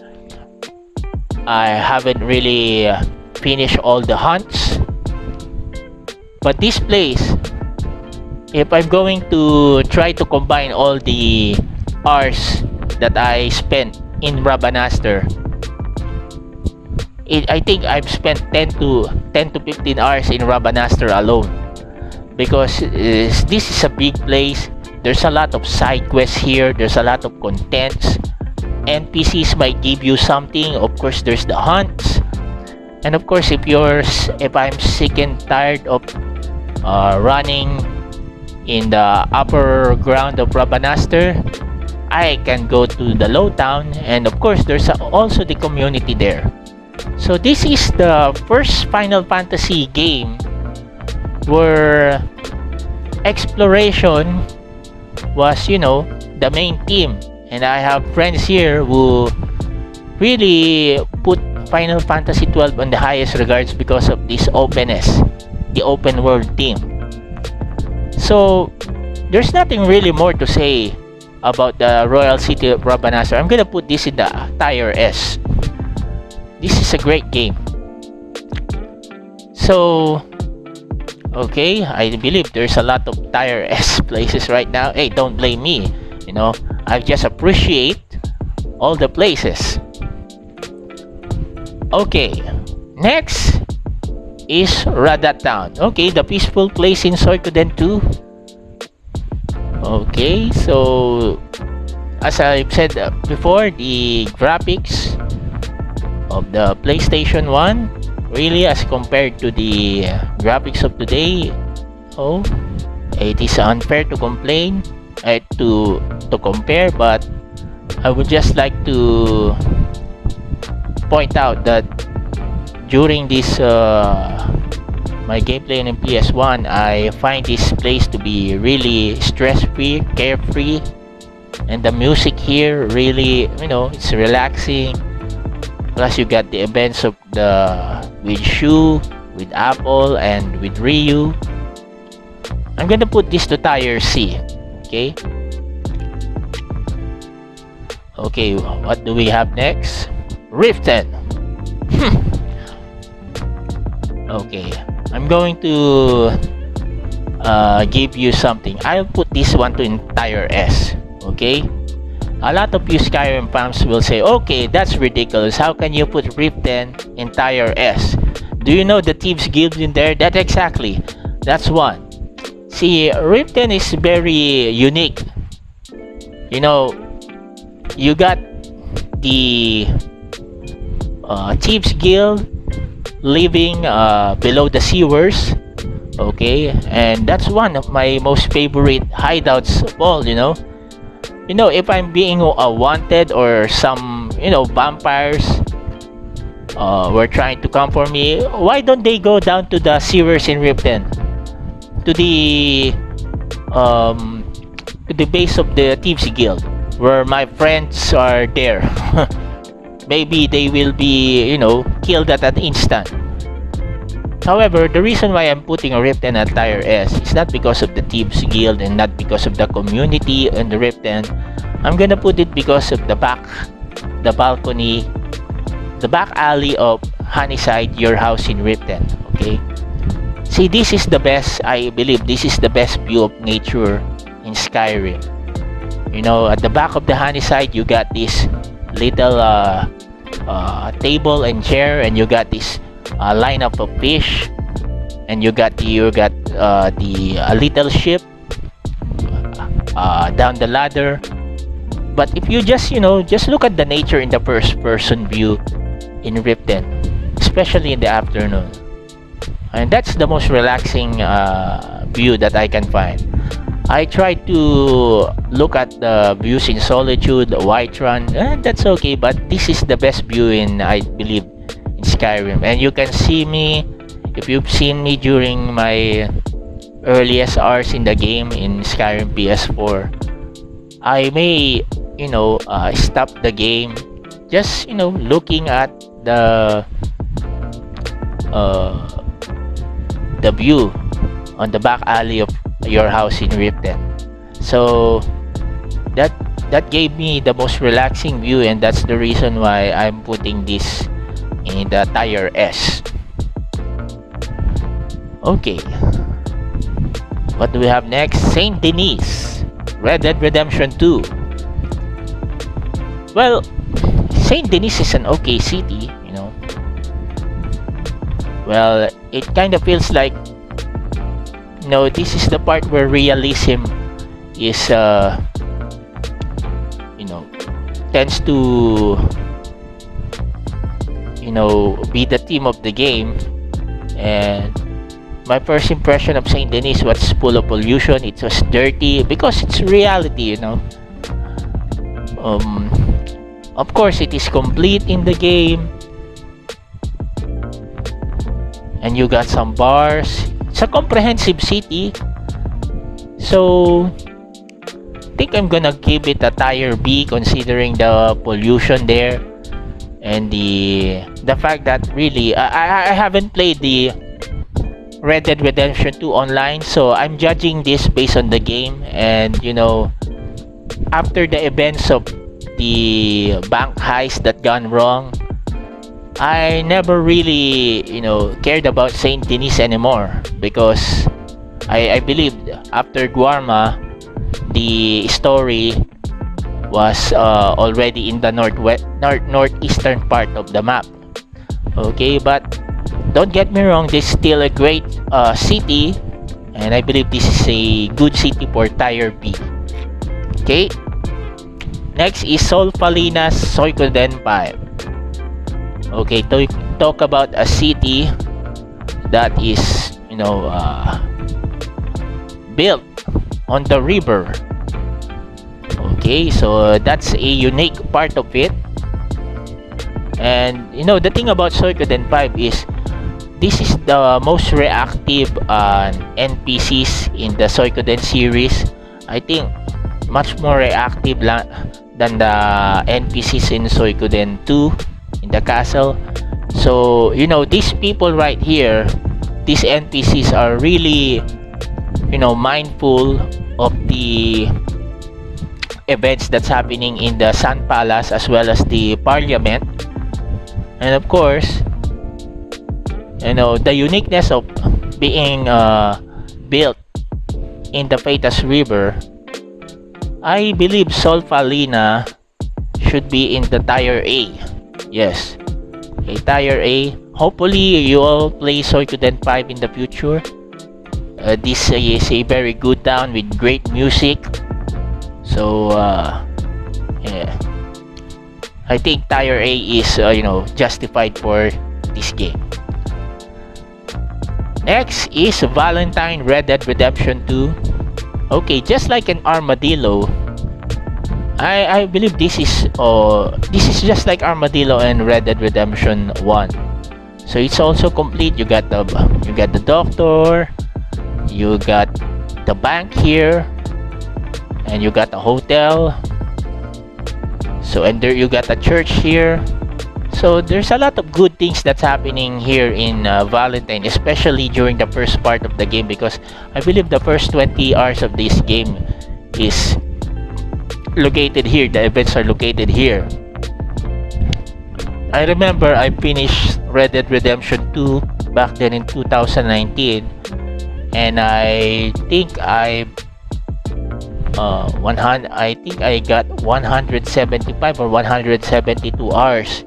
I haven't really finished all the hunts. But this place, if I'm going to try to combine all the hours that I spent in Rabanaster, I think I've spent 10 to 15 hours in Rabanaster alone, because this is a big place. There's a lot of side quests here, there's a lot of contents. NPCs might give you something. Of course, there's the hunts, and of course, if I'm sick and tired of running in the upper ground of Rabanaster, I can go to the low town, and of course, there's also the community there. So this is the first Final Fantasy game where exploration was, the main theme. And I have friends here who really put Final Fantasy 12 on the highest regards because of this openness, the open world theme. So there's nothing really more to say about the royal city of Rabanaster. I'm gonna put this in the tier S. This is a great game. So okay, I believe there's a lot of tier S places right now. Hey, don't blame me. I just appreciate all the places. Okay, next is Radat Town. Okay, the peaceful place in Suikoden 2. Okay, so as I've said before, the graphics of the PlayStation 1, really, as compared to the graphics of today, it is unfair to complain, to compare, but I would just like to point out that during this my gameplay on PS1, I find this place to be really stress-free, carefree, and the music here really, it's relaxing. Plus you got the events of with Shu, with Apple, and with Ryu. I'm gonna put this to tier C. Okay, what do we have next? Riften. Okay, I'm going to give you something. I'll put this one to entire S. Okay, a lot of you Skyrim fans will say, okay, that's ridiculous, how can you put Riften entire S? Do you know the Thieves Guild in there? That's one. See, Riften is very unique. You got the Thieves Guild living below the sewers. Okay, and that's one of my most favorite hideouts of all. If I'm being wanted, or some vampires were trying to come for me, why don't they go down to the sewers in Riften, to the base of the Thieves Guild, where my friends are there? Maybe they will be killed at an instant. However, the reason why I'm putting a Ripten at Tier S is not because of the Thieves Guild and not because of the community and the Ripten. I'm gonna put it because of the balcony, the back alley of Honeyside, your house in Ripten. Okay, see, this is the best. I believe this is the best view of nature in Skyrim. You know, at the back of the Honeyside, you got this little table and chair, and you got this lineup of fish, and you got the little ship down the ladder. But if you just look at the nature in the first person view in Ripten, especially in the afternoon, and that's the most relaxing view that I can find. I try to look at the views in Solitude, Whiterun, that's okay, but this is the best view in, I believe, in Skyrim. And you can see me, if you've seen me during my earliest hours in the game in Skyrim PS4, I may, stop the game, just, looking at the view on the back alley of your house in Ripten. So that gave me the most relaxing view, and that's the reason why I'm putting this in the Tier S. Okay, what do we have next? Saint Denis, Red Dead Redemption 2. Well, Saint Denis is an okay city, well, it kind of feels like, this is the part where realism is tends to be the theme of the game. And my first impression of Saint Denis was full of pollution. It was dirty because it's reality. Of course, it is complete in the game, and you got some bars. It's a comprehensive city, so I think I'm gonna give it a Tier B, considering the pollution there and the fact that really I haven't played the Red Dead Redemption 2 online, so I'm judging this based on the game. And after the events of the bank heist that gone wrong, I never really cared about Saint Denis anymore, because I believe after Guarma, the story was already in the northeastern part of the map. Okay, but don't get me wrong, this is still a great city, and I believe this is a good city for Tier B. Okay, next is Solfalina's Suikoden 5. Okay, to talk about a city that is built on the river. Okay, so that's a unique part of it. And the thing about Suikoden 5 is this is the most reactive NPCs in the Suikoden series. I think much more reactive than the NPCs in Suikoden 2 in the castle. So these people right here, these NPCs are really mindful of the events that's happening in the Sun Palace as well as the Parliament. And of course, the uniqueness of being built in the Phaetus River, I believe Solfalina should be in the Tier A. Yes, a Tier A. Hopefully you all play Suikoden 5 in the future. This is a very good town with great music. So yeah, I think Tier A is justified for this game. Next is Valentine Red Dead Redemption 2. Okay, just like an armadillo, I believe this is just like Armadillo and Red Dead Redemption 1. So it's also complete. You got the doctor, you got the bank here, and you got a hotel. So and there you got a church here. So there's a lot of good things that's happening here in Valentine, especially during the first part of the game, because I believe the first 20 hours of this game is located here. The events are located here. I remember I finished Red Dead Redemption 2 back then in 2019, and I think I got 175 or 172 hours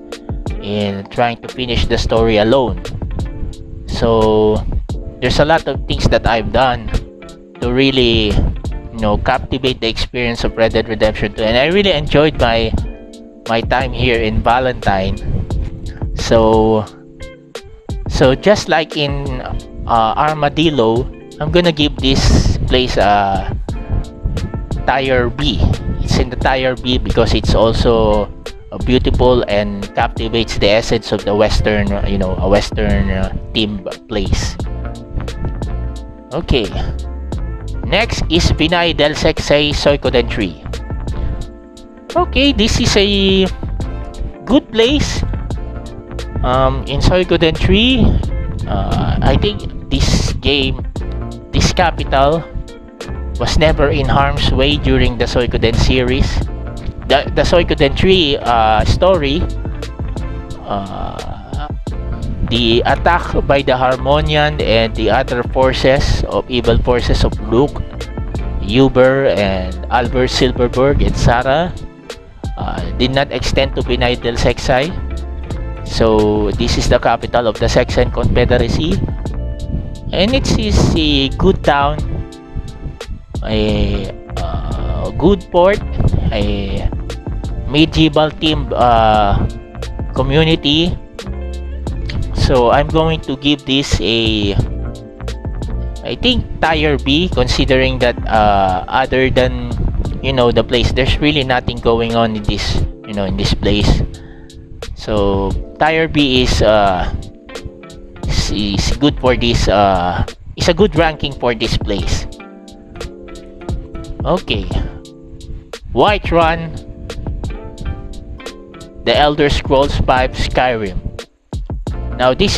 in trying to finish the story alone. So there's a lot of things that I've done to really, captivate the experience of Red Dead Redemption 2, and I really enjoyed my time here in Valentine. So just like in Armadillo, I'm gonna give this place a tier B. It's in the tier B because it's also beautiful and captivates the essence of the Western, a Western theme place. Okay. Next is Vinay del Sexay Soikoden Tree. Okay, this is a good place. In Soikoden Tree, I think this capital was never in harm's way during the Soikoden series. The Soikoden Tree story, the attack by the Harmonian and the other evil forces of Luke, Uber, and Albert Silverberg and Sarah did not extend to Binay del Sexay. So this is the capital of the Sexan Confederacy, and it is a good town, a good port, a medieval themed community. So I'm going to give this I think tier B, considering that other than the place, there's really nothing going on in this place. So tier B is good for this, is a good ranking for this place. Okay, Whiterun, The Elder Scrolls V Skyrim. Now this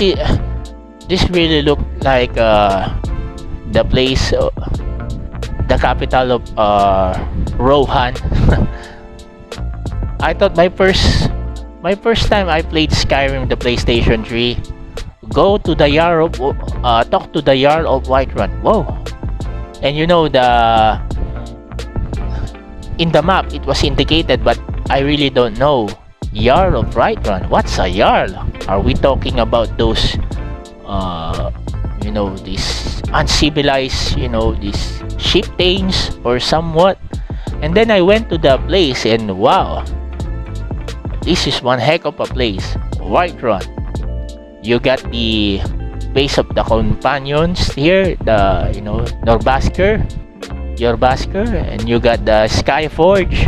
really looked like the place, the capital of Rohan. I thought my first time I played Skyrim, the PlayStation 3, go to the Jarl of talk to the Jarl of Whiterun. Whoa! And in the map it was indicated, but I really don't know. Jarl of Whiterun. What's a Jarl? Are we talking about those these uncivilized, these chieftains or somewhat? And then I went to the place, and wow, this is one heck of a place. Whiterun. You got the base of the companions here, the Jorbasker, and you got the Skyforge,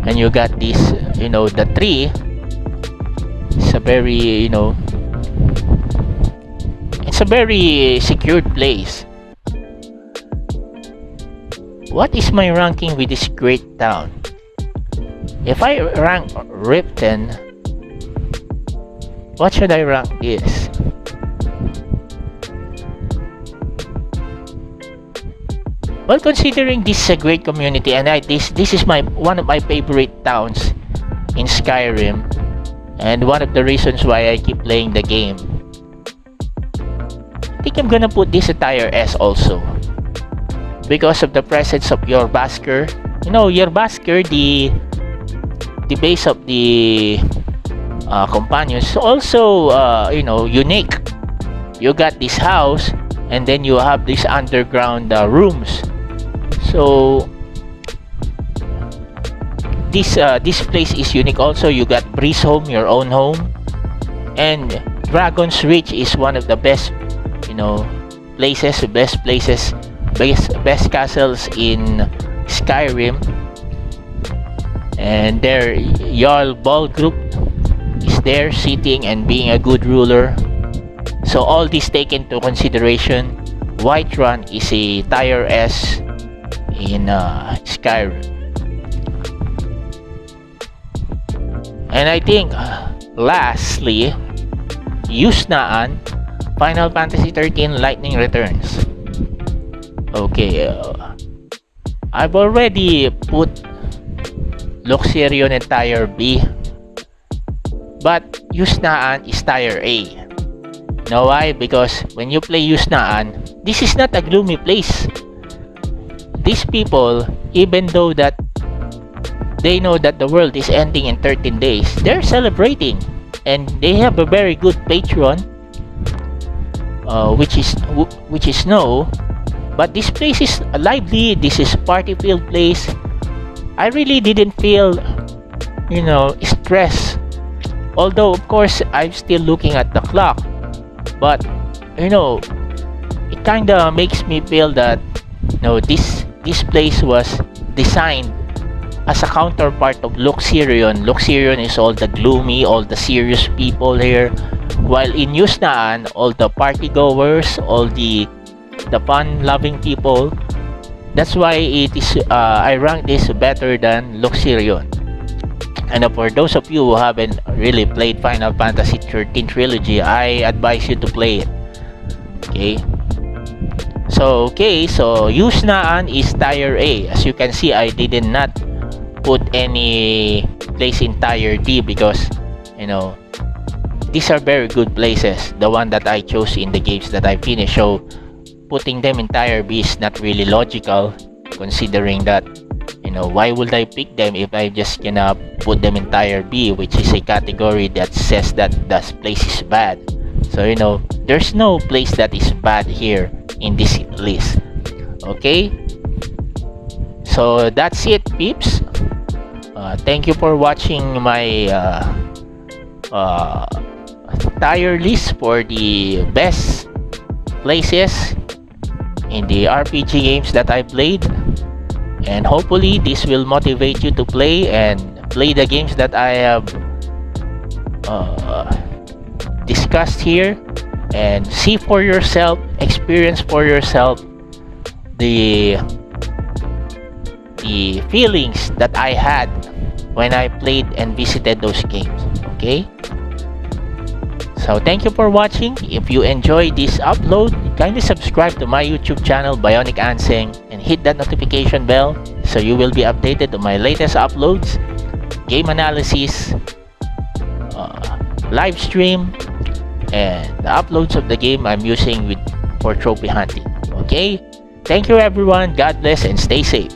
and you got this, the tree. It's a very, it's a very secured place. What is my ranking with this great town? If I rank Ripton, what should I rank this? Well, considering this is a great community, and this is one of my favorite towns in Skyrim, and one of the reasons why I keep playing the game, I think I'm gonna put this a tier S also, because of the presence of Jorbasker. Jorbasker, the base of the companions, also unique. You got this house, and then you have these underground rooms. So this place is unique. Also, you got Breeze Home, your own home, and Dragon's Reach is one of the best best castles in Skyrim. And their Jarl Balgruuf is there sitting and being a good ruler. So all this taken into consideration, Whiterun is a tier S in Skyrim. And I think lastly, Yusnaan, Final Fantasy 13 Lightning Returns. Okay, I've already put Luxerion and Tier B, but Yusnaan is Tier A. Know why? Because when you play Yusnaan, this is not a gloomy place. These people, even though that they know that the world is ending in 13 days, they're celebrating, and they have a very good patron, which is Snow. But this place is lively. This is party-filled place. I really didn't feel, stress. Although of course I'm still looking at the clock, but it kinda makes me feel that this place was designed as a counterpart of Luxerion. Luxerion is all the gloomy, all the serious people here, while in Yusnaan, all the party goers, all the fun-loving people. That's why it is I rank this better than Luxerion. And for those of you who haven't really played Final Fantasy 13 Trilogy, I advise you to play it. Okay. So Yusnaan is Tier A. As you can see, I did not put any place in Tier D because these are very good places, the one that I chose in the games that I finished. So putting them in Tier B is not really logical, considering that why would I pick them if I just gonna put them in Tier B, which is a category that says that this place is bad. So there's no place that is bad here in this list. Okay, so that's it, peeps. Thank you for watching my tier list for the best places in the RPG games that I played, and hopefully this will motivate you to play the games that I have discussed here, and see for yourself, experience for yourself the feelings that I had when I played and visited those games. Okay, so thank you for watching. If you enjoyed this upload, kindly subscribe to my YouTube channel Bionic Anseng and hit that notification bell so you will be updated on my latest uploads, game analysis, live stream, and the uploads of the game I'm using for trophy hunting. Okay, thank you everyone. God bless and stay safe.